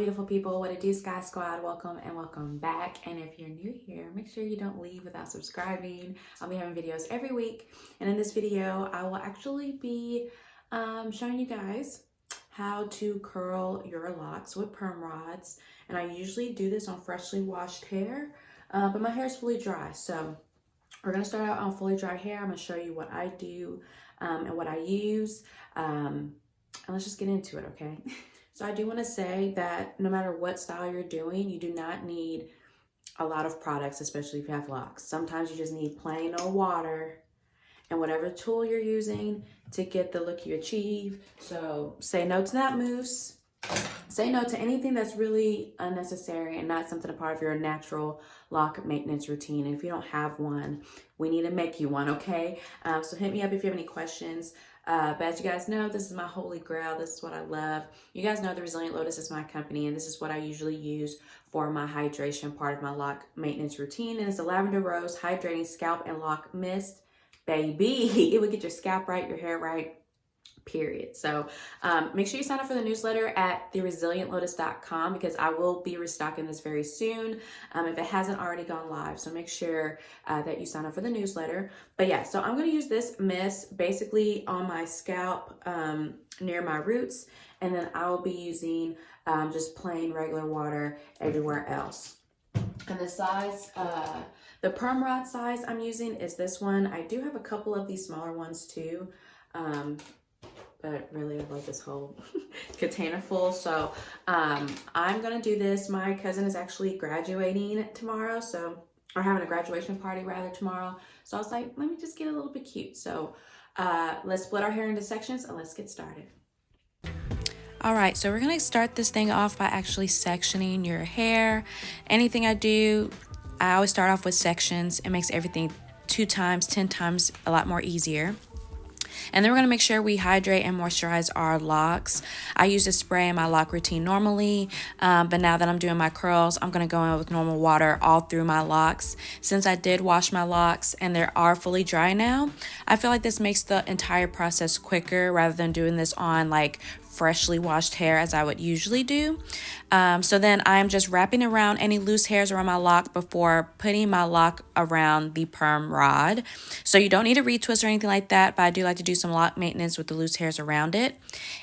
beautiful people, what it do, Sky Squad? Welcome and welcome back. And if you're new here, make sure you don't leave without subscribing. I'll be having videos every week, and in this video I will actually be showing you guys how to curl your locks with perm rods. And I usually do this on freshly washed hair, but my hair is fully dry, so we're gonna start out on fully dry hair. I'm gonna show you what I do and what I use, and let's just get into it, okay? So I do want to say that no matter what style you're doing, you do not need a lot of products, especially if you have locks. Sometimes you just need plain old water and whatever tool you're using to get the look you achieve. So say no to that mousse. Say no to anything that's really unnecessary and not something a part of your natural lock maintenance routine. And if you don't have one, we need to make you one, okay? So hit me up if you have any questions. But as you guys know, this is my holy grail. This is what I love. You guys know the Resilient Lotus is my company, and this is what I usually use for my hydration part of my lock maintenance routine. And it's a lavender rose hydrating scalp and lock mist. Baby, it would get your scalp right, your hair right, period. So make sure you sign up for the newsletter at theresilientlotus.com because I will be restocking this very soon if it hasn't already gone live. So make sure that you sign up for the newsletter. But yeah, so I'm going to use this mist basically on my scalp near my roots, and then I will be using just plain regular water everywhere else. And the size, the perm rod size I'm using is this one. I do have a couple of these smaller ones too. But really I love this whole container full. So I'm gonna do this. My cousin is actually graduating tomorrow, or having a graduation party rather tomorrow. So I was like, let me just get a little bit cute. So let's split our hair into sections and let's get started. All right, so we're gonna start this thing off by actually sectioning your hair. Anything I do, I always start off with sections. It makes everything 2 times, 10 times a lot more easier. And then we're going to make sure we hydrate and moisturize our locks. I use this spray in my lock routine normally, but now that I'm doing my curls, I'm going to go in with normal water all through my locks. Since I did wash my locks and they are fully dry now, I feel like this makes the entire process quicker rather than doing this on like freshly washed hair as I would usually do. So then I'm just wrapping around any loose hairs around my lock before putting my lock around the perm rod. So you don't need a retwist or anything like that, but I do like to do some lock maintenance with the loose hairs around it.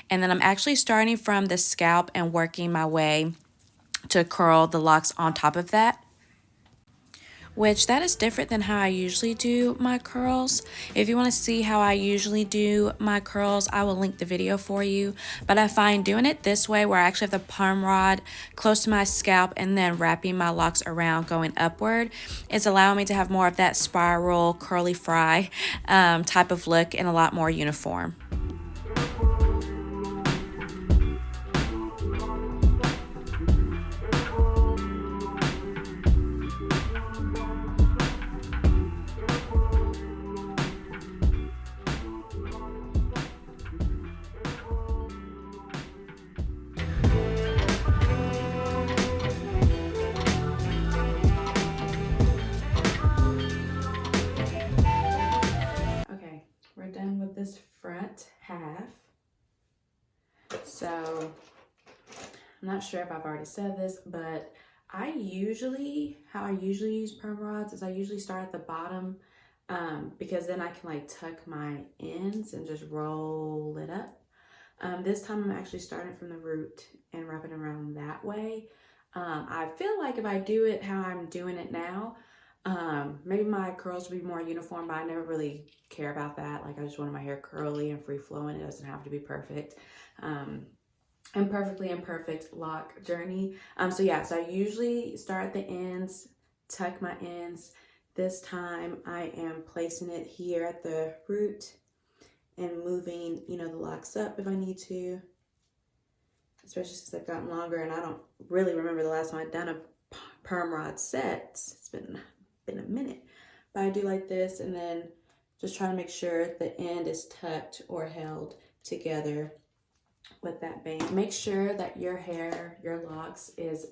And then I'm actually starting from the scalp and working my way to curl the locks on top of that, which that is different than how I usually do my curls. If you want to see how I usually do my curls, I will link the video for you. But I find doing it this way, where I actually have the perm rod close to my scalp and then wrapping my locks around going upward, is allowing me to have more of that spiral curly fry type of look and a lot more uniform. We're done with this front half. So I'm not sure if I've already said this, but how I usually use perm rods is I usually start at the bottom because then I can like tuck my ends and just roll it up. This time I'm actually starting from the root and wrapping around that way. I feel like if I do it how I'm doing it now, maybe my curls will be more uniform, but I never really care about that. Like, I just wanted my hair curly and free flowing. It doesn't have to be perfect. And perfectly imperfect lock journey. So I usually start at the ends, tuck my ends. This time I am placing it here at the root and moving, the locks up if I need to, especially since they've gotten longer and I don't really remember the last time I'd done a perm rod set. It's been a minute, but I do like this, and then just trying to make sure the end is tucked or held together with that band. Make sure that your hair, your locks is,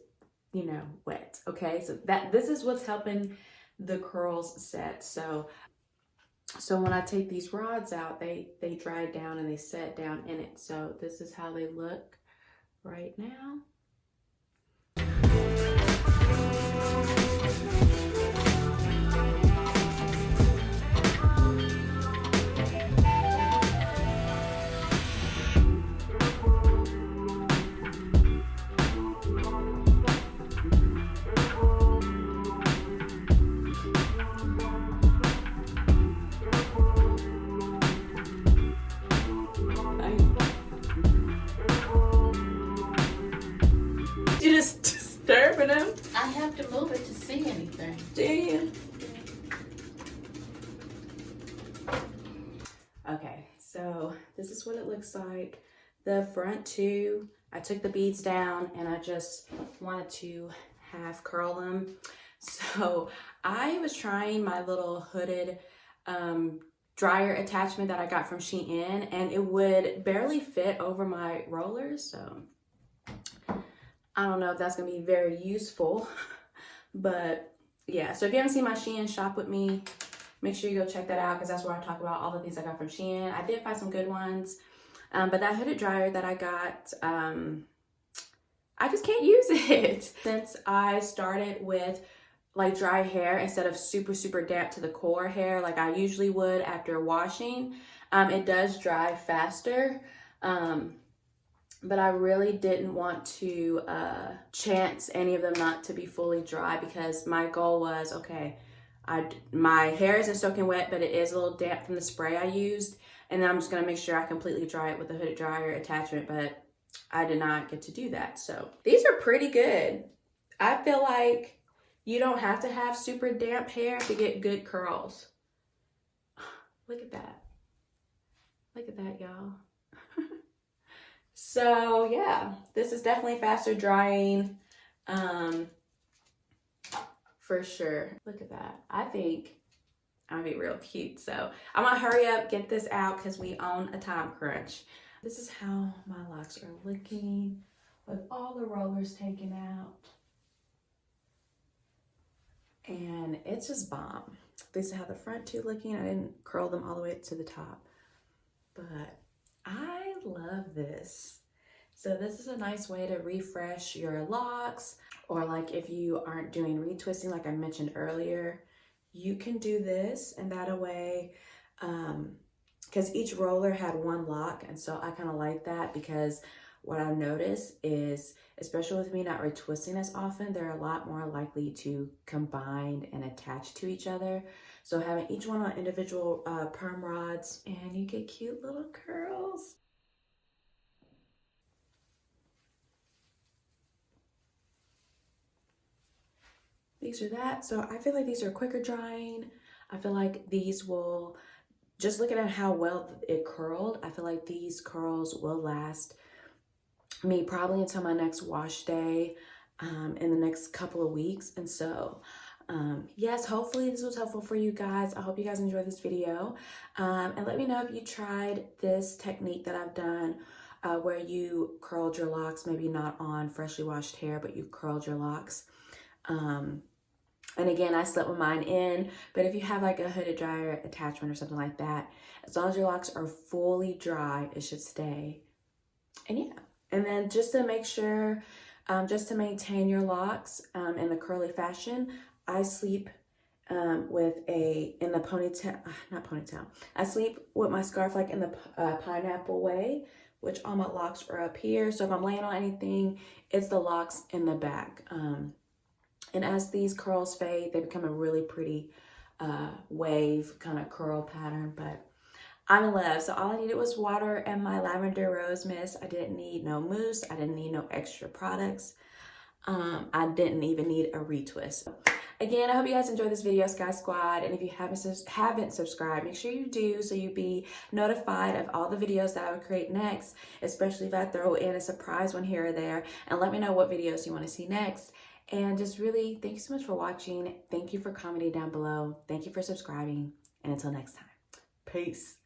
wet, okay? So this is what's helping the curls set. So when I take these rods out, they dry down and they set down in it. So this is how they look right now. You just disturbing them? I have to move it to see anything. Do you? Okay, so this is what it looks like. The front two, I took the beads down and I just wanted to half curl them. So I was trying my little hooded dryer attachment that I got from SHEIN, and it would barely fit over my rollers. So I don't know if that's gonna be very useful, but yeah. So if you haven't seen my SHEIN shop with me, make sure you go check that out, because that's where I talk about all the things I got from SHEIN. I did find some good ones, but that hooded dryer that I got, I just can't use it. Since I started with like dry hair instead of super damp to the core hair like I usually would after washing, it does dry faster. But I really didn't want to chance any of them not to be fully dry, because my goal was, okay, my hair isn't soaking wet, but it is a little damp from the spray I used, and then I'm just gonna make sure I completely dry it with the hooded dryer attachment, but I did not get to do that. So these are pretty good. I feel like you don't have to have super damp hair to get good curls. Look at that. Look at that, y'all. So yeah, this is definitely faster drying, for sure. Look at that. I think I'll be real cute. So I'm gonna hurry up, get this out, because we own a time crunch. This is how my locks are looking with all the rollers taken out. And it's just bomb. This is how the front two looking. I didn't curl them all the way to the top, but I love this. So this is a nice way to refresh your locks, or like if you aren't doing retwisting like I mentioned earlier, you can do this, and that way, because each roller had one lock, and so I kind of like that, because what I've noticed is, especially with me not retwisting as often, they're a lot more likely to combine and attach to each other. So having each one on individual perm rods, and you get cute little curls. These are that. So I feel like these are quicker drying. I feel like these will, just looking at how well it curled, I feel like these curls will last me probably until my next wash day in the next couple of weeks. And so yes, hopefully this was helpful for you guys. I hope you guys enjoyed this video, and let me know if you tried this technique that I've done, where you curled your locks, maybe not on freshly washed hair, but you curled your locks. And again, I slept with mine in, but if you have like a hooded dryer attachment or something like that, as long as your locks are fully dry, it should stay. And yeah, and then just to make sure, just to maintain your locks in the curly fashion, I sleep with in the ponytail, not ponytail, I sleep with my scarf like in the pineapple way, which all my locks are up here. So if I'm laying on anything, it's the locks in the back. And as these curls fade, they become a really pretty wave kind of curl pattern, but I'm in love. So all I needed was water and my lavender rose mist. I didn't need no mousse. I didn't need no extra products. I didn't even need a retwist. Again, I hope you guys enjoyed this video, Sky Squad. And if you haven't subscribed, make sure you do, so you be notified of all the videos that I would create next, especially if I throw in a surprise one here or there. And let me know what videos you want to see next. And just really, thank you so much for watching. Thank you for commenting down below. Thank you for subscribing. And until next time, peace.